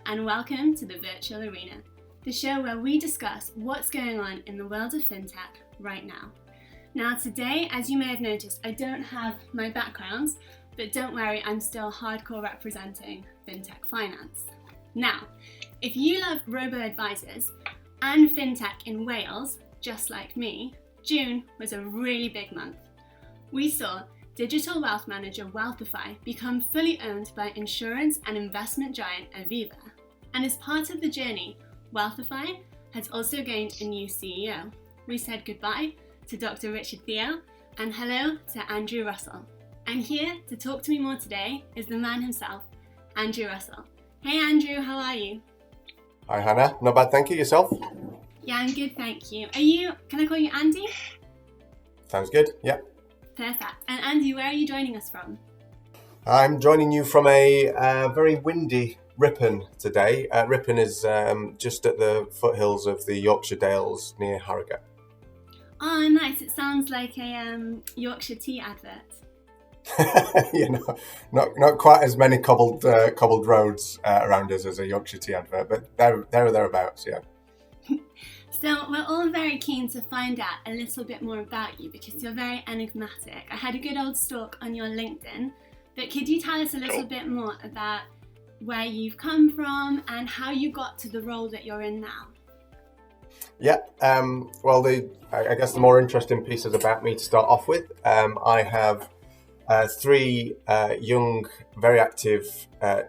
and welcome to the Virtual Arena, the show where we discuss what's going on in the world of fintech right now. Now today, as you may have noticed, I don't have my backgrounds, but don't worry, I'm still hardcore representing fintech finance. Now, if you love robo-advisors and fintech in Wales, just like me, June was a really big month. We saw digital wealth manager Wealthify become fully owned by insurance and investment giant Aviva. And as part of the journey, Wealthify has also gained a new CEO. We said goodbye to Dr. Richard Theo and hello to Andrew Russell. And here to talk to me more today is the man himself, Andrew Russell. Hey Andrew, how are you? Hi Hannah, not bad, thank you. Yourself? Yeah, I'm good, thank you. Can I call you Andy? Sounds good, yeah. Perfect. And Andy, where are you joining us from? I'm joining you from a very windy Ripon today. Ripon is just at the foothills of the Yorkshire Dales near Harrogate. Oh, nice. It sounds like a Yorkshire tea advert. Not quite as many cobbled roads around us as a Yorkshire tea advert, but thereabouts, yeah. So we're all very keen to find out a little bit more about you because you're very enigmatic. I had a good old stalk on your LinkedIn, but could you tell us a little bit more about where you've come from and how you got to the role that you're in now? Yeah, I guess the more interesting pieces about me to start off with. I have three young, very active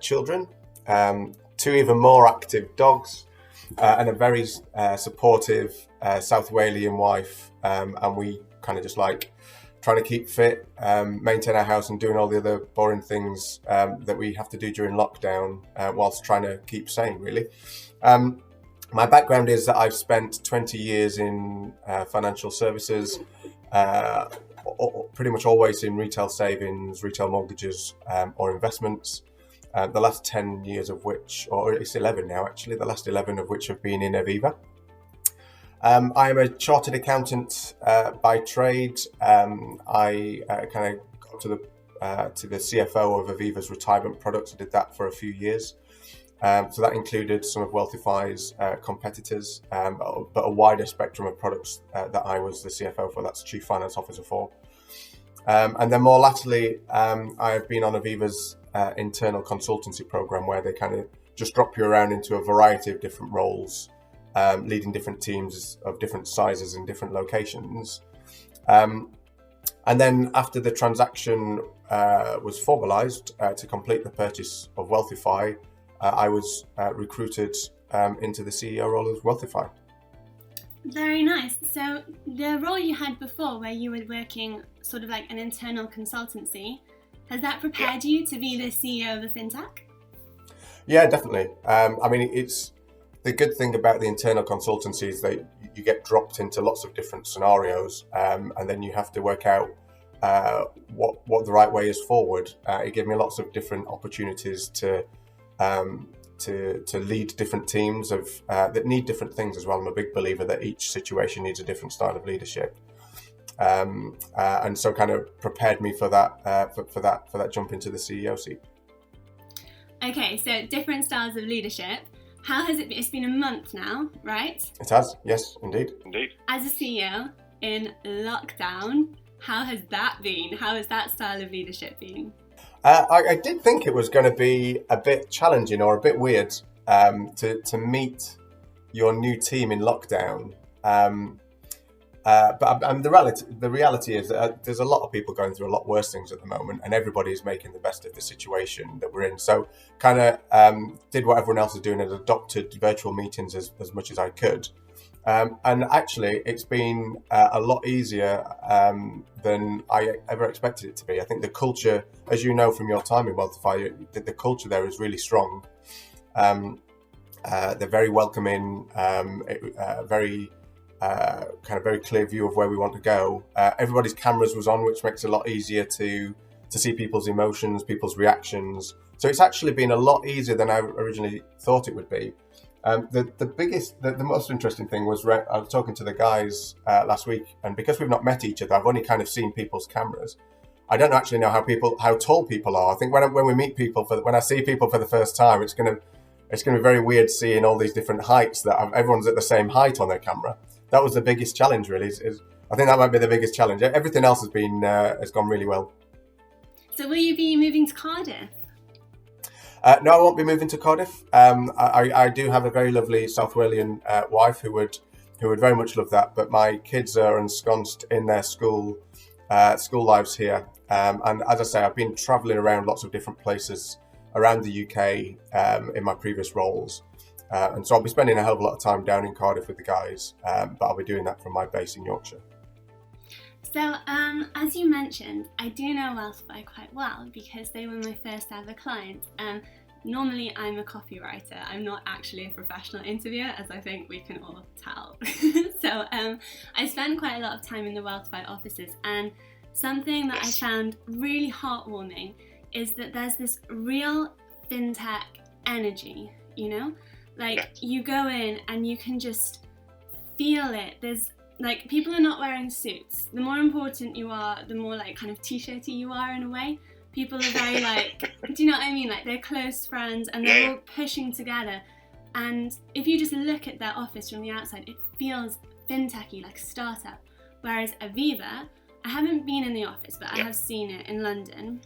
children, two even more active dogs, and a very supportive South Walian wife, and we kind of just like trying to keep fit, maintain our house and doing all the other boring things that we have to do during lockdown whilst trying to keep sane, really. My background is that I've spent 20 years in financial services, pretty much always in retail savings, retail mortgages or investments. The last 10 years of which, or it's 11 now actually, the last 11 of which have been in Aviva. I am a chartered accountant by trade. I kind of got to the CFO of Aviva's retirement products. I did that for a few years. So that included some of Wealthify's competitors, but a wider spectrum of products that I was the CFO for, that's Chief Finance Officer for. And then more latterly, I have been on Aviva's internal consultancy program where they kind of just drop you around into a variety of different roles, leading different teams of different sizes in different locations. And then after the transaction was formalised to complete the purchase of Wealthify, I was recruited into the CEO role of Wealthify. Very nice. So the role you had before where you were working sort of like an internal consultancy, has that prepared you to be the CEO of a fintech? Yeah, definitely. It's the good thing about the internal consultancy is that you get dropped into lots of different scenarios, and then you have to work out what the right way is forward. It gave me lots of different opportunities to lead different teams that need different things as well. I'm a big believer that each situation needs a different style of leadership. And so kind of prepared me for that for that jump into the CEO seat. Okay, so different styles of leadership. How has it been? It's been a month now, right? It has, yes, indeed. As a CEO in lockdown, how has that been? How has that style of leadership been? I did think it was going to be a bit challenging or a bit weird to meet your new team in lockdown. But the reality is that there's a lot of people going through a lot worse things at the moment, and everybody is making the best of the situation that we're in. So kind of did what everyone else is doing and adopted virtual meetings as much as I could. And actually, it's been a lot easier than I ever expected it to be. I think the culture, as you know from your time in Wealthify, the culture there is really strong. They're very welcoming, very clear view of where we want to go. Everybody's cameras was on, which makes it a lot easier to see people's emotions, people's reactions. So it's actually been a lot easier than I originally thought it would be. The most interesting thing was I was talking to the guys last week, and because we've not met each other, I've only kind of seen people's cameras. I don't actually know how tall people are. I think when we meet people when I see people for the first time, it's going to it's going to be very weird seeing all these different heights that everyone's at the same height on their camera. That was the biggest challenge, really. I think that might be the biggest challenge. Everything else has gone really well. So will you be moving to Cardiff? No, I won't be moving to Cardiff. I do have a very lovely South Walian wife who would very much love that. But my kids are ensconced in their school lives here. And as I say, I've been travelling around lots of different places around the UK in my previous roles. And so I'll be spending a hell of a lot of time down in Cardiff with the guys, but I'll be doing that from my base in Yorkshire. So, as you mentioned, I do know Wealthify quite well because they were my first ever client. Normally, I'm a copywriter. I'm not actually a professional interviewer, as I think we can all tell. So, I spend quite a lot of time in the Wealthify offices, and something that I found really heartwarming is that there's this real fintech energy, you know? Like, you go in and you can just feel it. There's like, people are not wearing suits. The more important you are, the more like kind of t-shirty you are in a way. People are very like, do you know what I mean? Like, they're close friends and they're all pushing together. And if you just look at their office from the outside, it feels fintechy, like a startup. Whereas Aviva, I haven't been in the office, but I have seen it in London.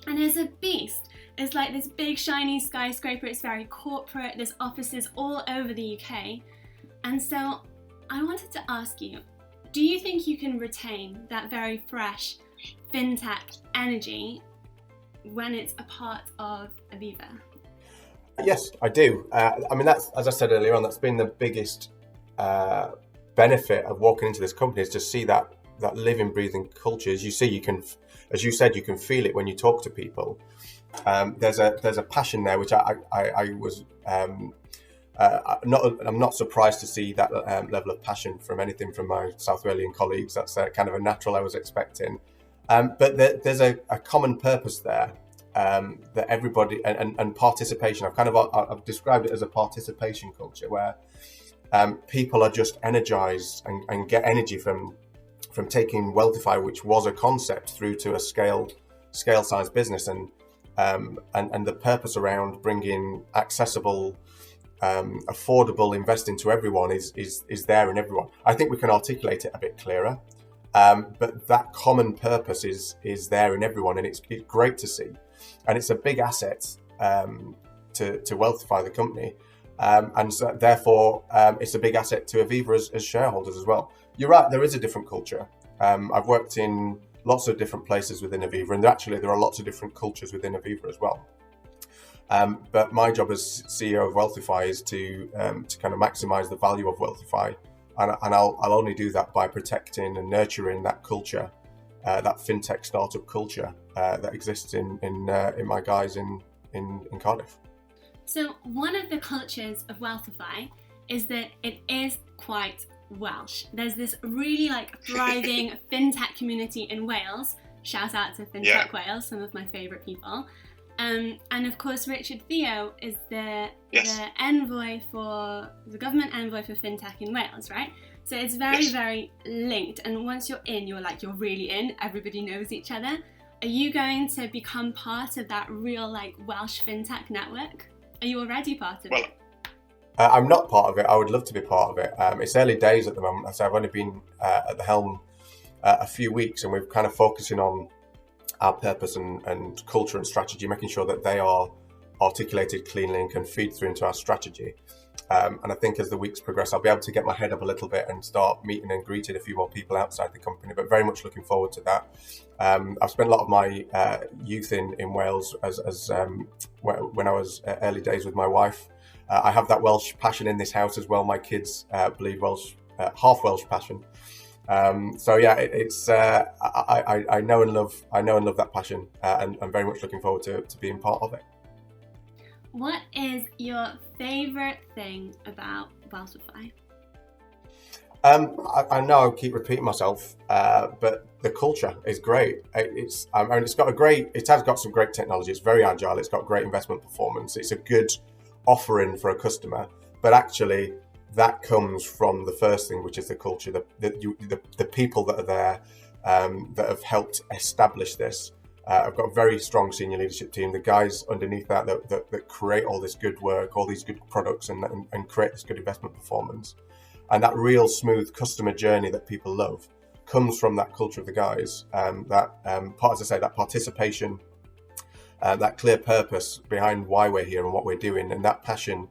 And it's a beast. It's like this big shiny skyscraper. It's very corporate. There's offices all over the UK. And so I wanted to ask you, do you think you can retain that very fresh fintech energy when it's a part of Aviva? Yes, I do. I mean, that's, as I said earlier on, that's been the biggest benefit of walking into this company, is to see that living, breathing culture. As you see, as you said, you can feel it when you talk to people. There's a passion there, which I was I'm not surprised to see that level of passion from anything from my South Walian colleagues. That's kind of a natural I was expecting. But there's a common purpose there that everybody and participation. I've described it as a participation culture where people are just energized and get energy from taking Wealthify, which was a concept, through to a scale size business, and the purpose around bringing accessible, affordable investing to everyone is there in everyone. I think we can articulate it a bit clearer, but that common purpose is there in everyone, and it's great to see, and it's a big asset to Wealthify, the company, and so therefore it's a big asset to Aviva as shareholders as well. You're right, there is a different culture. I've worked in lots of different places within Aviva, and actually there are lots of different cultures within Aviva as well. But my job as CEO of Wealthify is to kind of maximise the value of Wealthify, and I'll only do that by protecting and nurturing that culture, that fintech startup culture that exists in my guys in Cardiff. So one of the cultures of Wealthify is that it is quite Welsh. There's this really like thriving fintech community in Wales. Shout out to Fintech Wales, some of my favourite people. And of course, Richard Theo is the envoy for the government envoy for fintech in Wales, right? So it's very, very linked. And once you're in, you're really in. Everybody knows each other. Are you going to become part of that real like Welsh fintech network? Are you already part of it? I'm not part of it. I would love to be part of it. It's early days at the moment. So I've only been at the helm a few weeks, and we're kind of focusing on our purpose and culture and strategy, making sure that they are articulated cleanly and can feed through into our strategy. And I think as the weeks progress, I'll be able to get my head up a little bit and start meeting and greeting a few more people outside the company, but very much looking forward to that. I've spent a lot of my youth in Wales when I was early days with my wife. I have that Welsh passion in this house as well. My kids believe Welsh, half Welsh passion. So yeah, it's I know and love that passion, and I'm very much looking forward to being part of it. What is your favourite thing about Wealthify? I know I keep repeating myself, but the culture is great. It has got some great technology. It's very agile. It's got great investment performance. It's a good offering for a customer, but actually that comes from the first thing, which is the culture, the people that are there, that have helped establish this. I've got a very strong senior leadership team. The guys underneath that create all this good work, all these good products, and create this good investment performance. And that real smooth customer journey that people love comes from that culture of the guys. As I say, that participation, that clear purpose behind why we're here and what we're doing, and that passion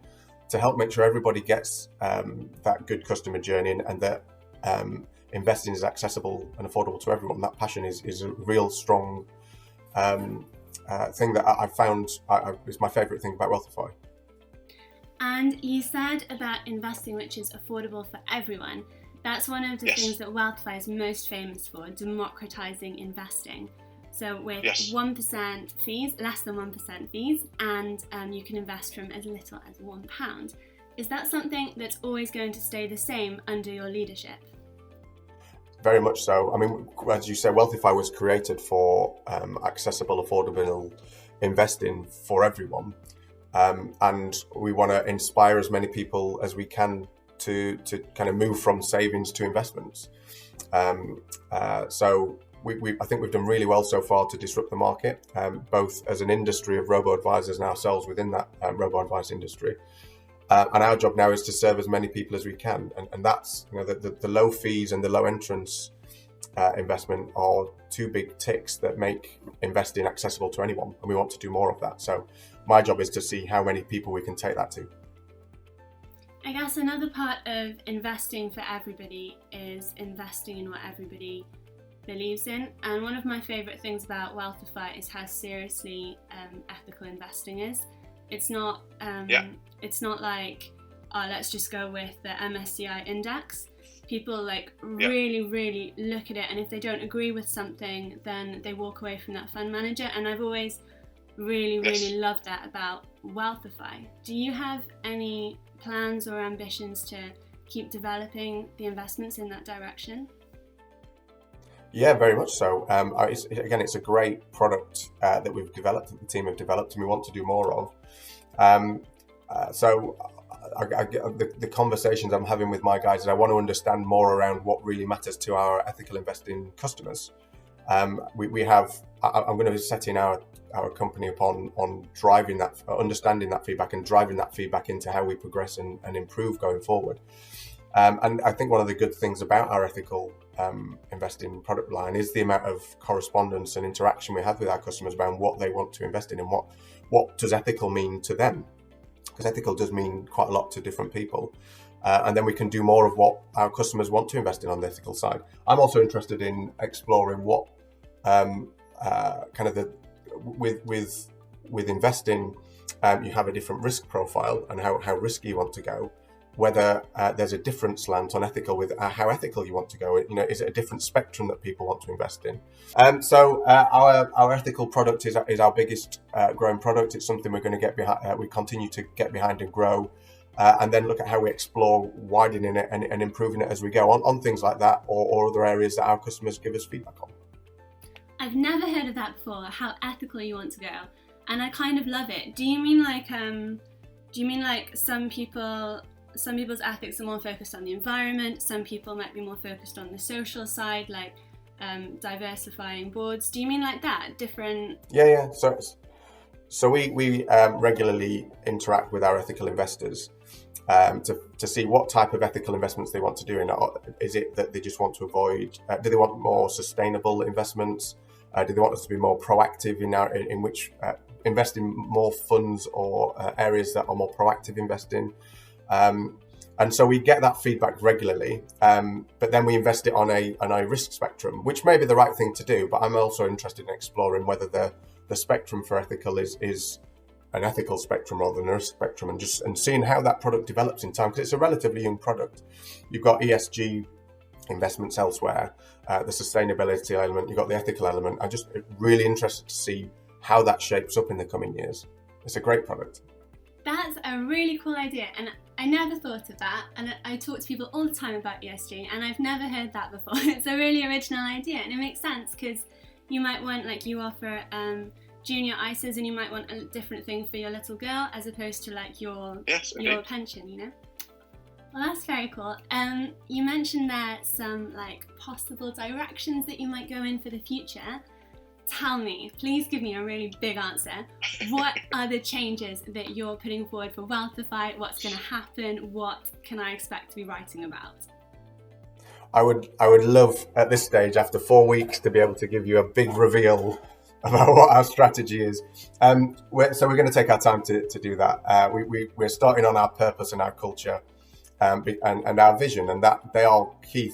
to help make sure everybody gets that good customer journey, and that investing is accessible and affordable to everyone. That passion is a real strong thing that I found is my favourite thing about Wealthify. And you said about investing which is affordable for everyone. That's one of the things that Wealthify is most famous for, democratising investing. So with 1% fees, less than 1% fees, and you can invest from as little as £1. Is that something that's always going to stay the same under your leadership? Very much so. I mean, as you say, Wealthify was created for accessible, affordable investing for everyone. And we want to inspire as many people as we can to kind of move from savings to investments. So I think we've done really well so far to disrupt the market, both as an industry of robo-advisors and ourselves within that robo-advice industry. And our job now is to serve as many people as we can. And that's, the low fees and the low entrance investment are two big ticks that make investing accessible to anyone. And we want to do more of that. So my job is to see how many people we can take that to. I guess another part of investing for everybody is investing in what everybody believes in. And one of my favourite things about Wealthify is how seriously ethical investing is. It's not like, let's just go with the MSCI index. People really look at it, and if they don't agree with something, then they walk away from that fund manager. And I've always really loved that about Wealthify. Do you have any plans or ambitions to keep developing the investments in that direction? Yeah, very much so. It's a great product that we've developed, that the team have developed, and we want to do more of. The conversations I'm having with my guys is I want to understand more around what really matters to our ethical investing customers. I'm going to be setting our company on driving that, understanding that feedback and driving that feedback into how we progress and improve going forward. And I think one of the good things about our ethical investing product line is the amount of correspondence and interaction we have with our customers around what they want to invest in and what does ethical mean to them. Because ethical does mean quite a lot to different people. And then we can do more of what our customers want to invest in on the ethical side. I'm also interested in exploring what with investing, you have a different risk profile and how risky you want to go. Whether there's a different slant on ethical with how ethical you want to go. Is it a different spectrum that people want to invest in? So our ethical product is our biggest growing product. It's something we're going to get behind. We continue to get behind and grow, and then look at how we explore widening it and improving it as we go on things like that, or other areas that our customers give us feedback on. I've never heard of that before. How ethical you want to go, and I kind of love it. Do you mean like some people's ethics are more focused on the environment, some people might be more focused on the social side, like diversifying boards? Do you mean like that? Different? Yeah. So we regularly interact with our ethical investors to see what type of ethical investments they want to do. Is it that they just want to avoid? Do they want more sustainable investments? Do they want us to be more proactive in which invest in more funds or areas that are more proactive investing? And so we get that feedback regularly, but then we invest it on a risk spectrum, which may be the right thing to do. But I'm also interested in exploring whether the spectrum for ethical is an ethical spectrum rather than a risk spectrum, and seeing how that product develops in time, because it's a relatively young product. You've got ESG investments elsewhere, the sustainability element, you've got the ethical element. I'm just really interested to see how that shapes up in the coming years. It's a great product. That's a really cool idea, and I never thought of that. And I talk to people all the time about ESG, and I've never heard that before. It's a really original idea, and it makes sense because you might want, like, you offer junior ISAs, and you might want a different thing for your little girl as opposed to like your pension, Well, that's very cool. You mentioned there some like possible directions that you might go in for the future. tell me, please give me a really big answer. What are the changes that you're putting forward for Wealthify? What's going to happen? What can I expect to be writing about? I would love at this stage, after 4 weeks, to be able to give you a big reveal about what our strategy is. So we're going to take our time to do that. We're starting on our purpose and our culture and our vision, and that they are key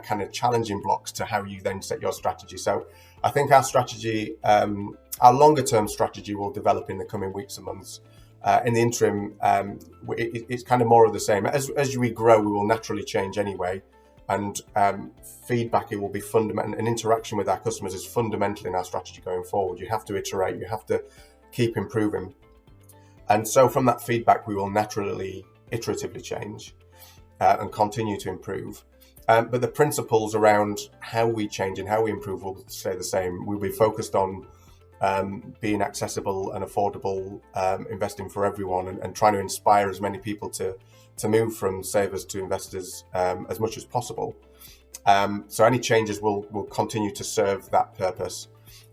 kind of challenging blocks to how you then set your strategy. So I think our strategy, our longer term strategy, will develop in the coming weeks and months. In the interim, it's kind of more of the same. As we grow, we will naturally change anyway. And feedback, it will be fundamental, and interaction with our customers is fundamental in our strategy going forward. You have to iterate, you have to keep improving. And so from that feedback, we will naturally, iteratively change and continue to improve. But the principles around how we change and how we improve will stay the same. We'll be focused on being accessible and affordable, investing for everyone, and trying to inspire as many people to move from savers to investors as much as possible. So any changes will continue to serve that purpose.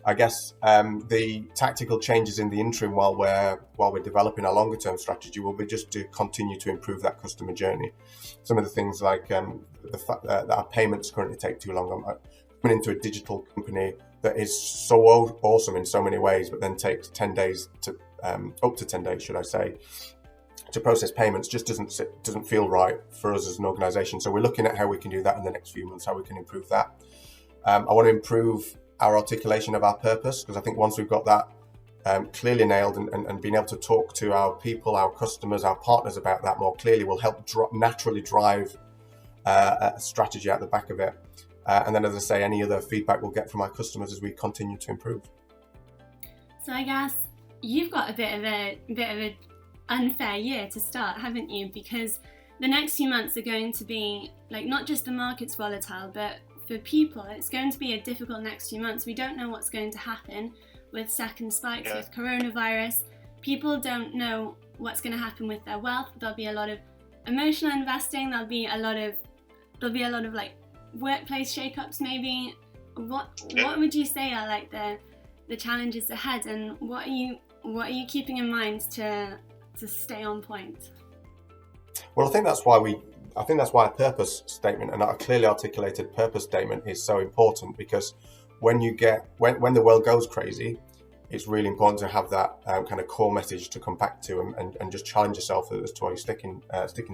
I guess the tactical changes in the interim while we're developing our longer term strategy will be just to continue to improve that customer journey. Some of the things like the fact that our payments currently take too long. I'm coming into a digital company that is so awesome in so many ways, but then takes 10 days to up to 10 days, should I say, to process payments. Just doesn't feel right for us as an organisation. So we're looking at how we can do that in the next few months, how we can improve that. I want to improve our articulation of our purpose, because I think once we've got that clearly nailed and being able to talk to our people, our customers, our partners about that more clearly will help naturally drive a strategy at the back of it. And then, as I say, any other feedback we'll get from our customers as we continue to improve. So I guess you've got a bit of an unfair year to start, haven't you? Because the next few months are going to be, like, not just the market's volatile, but for people, it's going to be a difficult next few months. We don't know what's going to happen with second spikes, with coronavirus. People don't know what's going to happen with their wealth. There'll be a lot of emotional investing. There'll be a lot of like workplace shake-ups maybe. What would you say are like the challenges ahead, and what are you keeping in mind to stay on point? Well, I think that's why a purpose statement and a clearly articulated purpose statement is so important, because when the world goes crazy, it's really important to have that kind of core message to come back to and just challenge yourself as to why you're sticking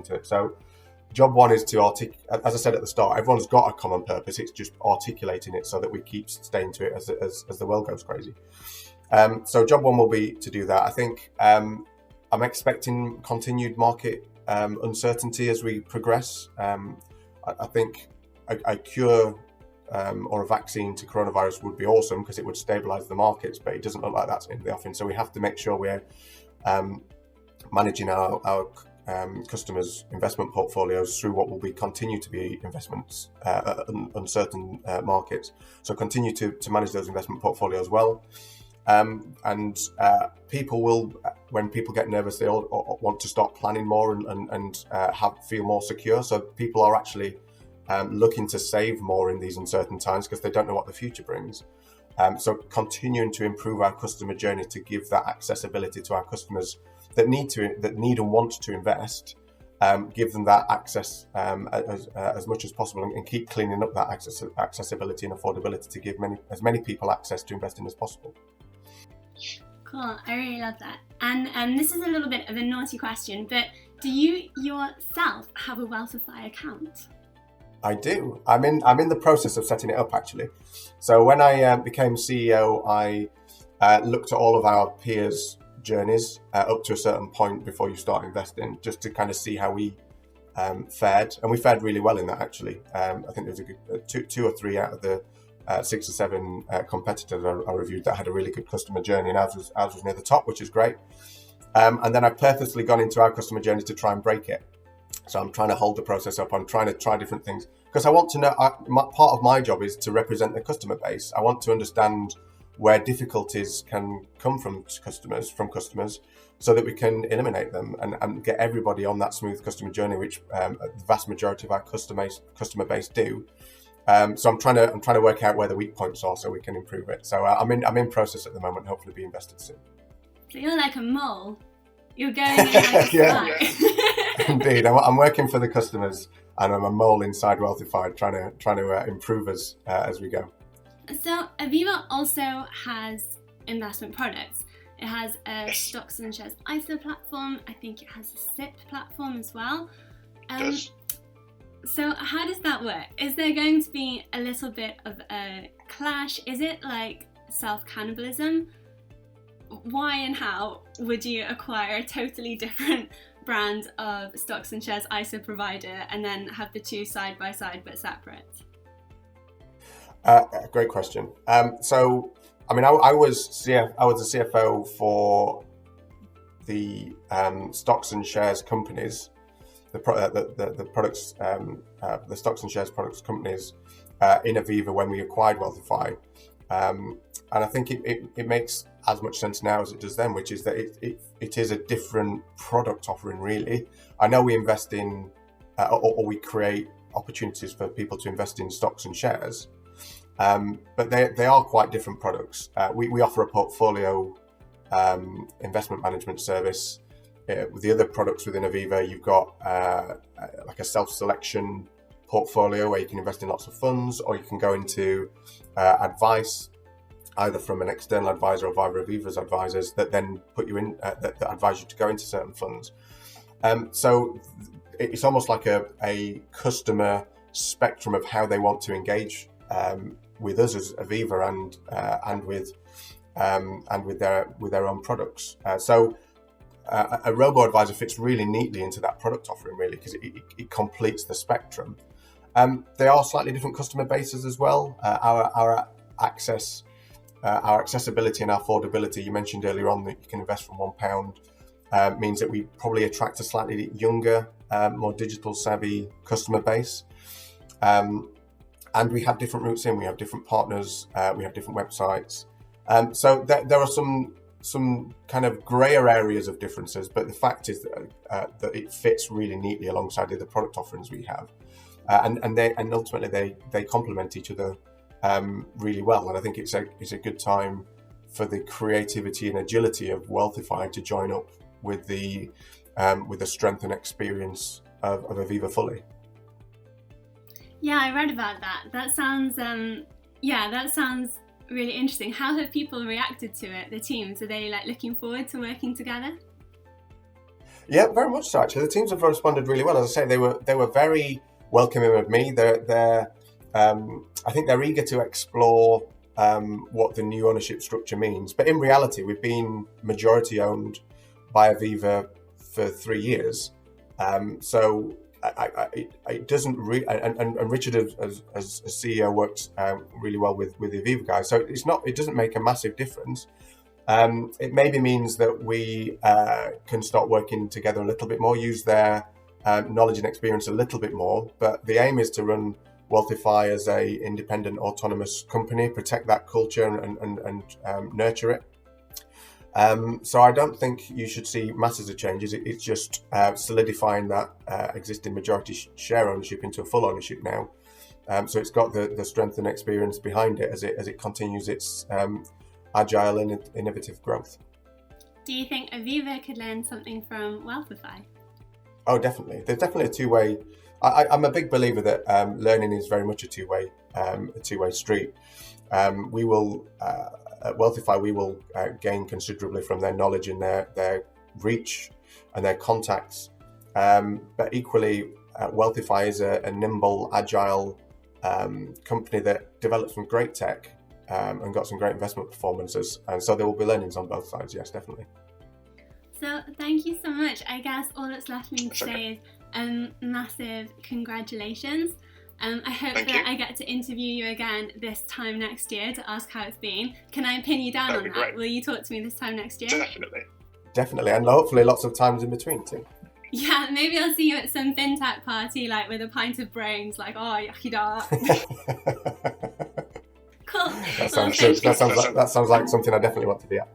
to it. So job one is to as I said at the start, everyone's got a common purpose. It's just articulating it so that we keep staying to it as the world goes crazy. So job one will be to do that. I think I'm expecting continued market uncertainty as we progress. I think a cure or a vaccine to coronavirus would be awesome, because it would stabilize the markets, but it doesn't look like that's in the offing. So we have to make sure we're managing our customers' investment portfolios through what will continue to be investments uncertain markets. So continue to manage those investment portfolios well. And people will, when people get nervous, they all want to start planning more and feel more secure. So people are actually looking to save more in these uncertain times, because they don't know what the future brings. So continuing to improve our customer journey to give that accessibility to our customers that need and want to invest, give them that access as much as possible, and keep cleaning up that accessibility and affordability to give as many people access to investing as possible. Cool, I really love that. And this is a little bit of a naughty question, but do you yourself have a Wealthify account? I do. I'm in the process of setting it up, actually. So when I became CEO, I looked at all of our peers' journeys up to a certain point before you start investing, just to kind of see how we fared, and we fared really well in that, actually. I think there was a good two or three out of the 6 or 7 competitors I reviewed that had a really good customer journey, and ours was near the top, which is great. And then I've purposely gone into our customer journey to try and break it. So I'm trying to hold the process up. I'm trying to try different things, because I want to know. Part of my job is to represent the customer base. I want to understand where difficulties can come from customers, so that we can eliminate them and get everybody on that smooth customer journey, which the vast majority of our customer base do. So I'm trying to work out where the weak points are so we can improve it. So I'm in process at the moment. Hopefully, be invested soon. So you're like a mole. You're going in like a yeah. Indeed, I'm working for the customers, and I'm a mole inside Wealthify, trying to improve us as we go. So Aviva also has investment products. It has a stocks and shares ISA platform. I think it has a SIP platform as well. Yes. So how does that work? Is there going to be a little bit of a clash? Is it like self-cannibalism? Why and how would you acquire a totally different brand of stocks and shares ISA provider and then have the two side by side but separate? Great question. So, I mean, I was a CFO for the stocks and shares companies, the products, the stocks and shares products companies in Aviva when we acquired Wealthify, and I think it makes as much sense now as it does then, which is that it is a different product offering, really. I know we invest in or we create opportunities for people to invest in stocks and shares, but they are quite different products. We offer a portfolio investment management service. With the other products within Aviva, you've got like a self-selection portfolio where you can invest in lots of funds, or you can go into advice, either from an external advisor or via Aviva's advisors that then put you in, that advise you to go into certain funds. So it's almost like a customer spectrum of how they want to engage with us as Aviva and with their own products. So a robo-advisor fits really neatly into that product offering, really, because it completes the spectrum. They are slightly different customer bases as well. Our access, our accessibility and our affordability, you mentioned earlier on that you can invest from £1, means that we probably attract a slightly younger, more digital savvy customer base. And we have different routes in, we have different partners, we have different websites. So there are some kind of grayer areas of differences, but the fact is that it fits really neatly alongside the other product offerings we have, and ultimately they complement each other really well. And I think it's a good time for the creativity and agility of Wealthify to join up with the strength and experience of Aviva fully. Yeah, I read about that. That sounds really interesting. How have people reacted to it, the teams? Are they like looking forward to working together? Yeah, very much so, actually. The teams have responded really well. As I say, they were very welcoming of me. I think they're eager to explore what the new ownership structure means. But in reality, we've been majority owned by Aviva for 3 years. So it doesn't really, and Richard as CEO works really well with the Aviva guys. So it doesn't make a massive difference. It maybe means that we can start working together a little bit more, use their knowledge and experience a little bit more. But the aim is to run Wealthify as a independent, autonomous company, protect that culture and nurture it. So I don't think you should see masses of changes. It's just solidifying that existing majority share ownership into a full ownership now. So it's got the strength and experience behind it as it continues its agile and innovative growth. Do you think Aviva could learn something from Wealthify? Oh, definitely. There's definitely a two-way. I'm a big believer that learning is very much a two-way street. We will. At Wealthify, we will gain considerably from their knowledge and their reach and their contacts. But equally, Wealthify is a nimble, agile company that developed some great tech and got some great investment performances. And so there will be learnings on both sides, yes, definitely. So thank you so much. I guess all that's left for me to say is massive congratulations. I hope that I get to interview you again this time next year to ask how it's been. Can I pin you down on that? Great. Will you talk to me this time next year? Definitely, and hopefully lots of times in between too. Yeah, maybe I'll see you at some Fintech party, like with a pint of brains, like, oh, yucky da. Cool. That sounds like something I definitely want to be at.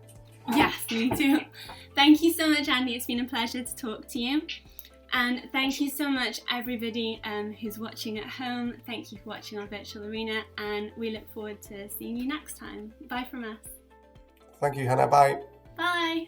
Yes, me too. Thank you so much, Andy. It's been a pleasure to talk to you. And thank you so much, everybody who's watching at home. Thank you for watching our virtual arena, and we look forward to seeing you next time. Bye from us. Thank you, Hannah. Bye. Bye.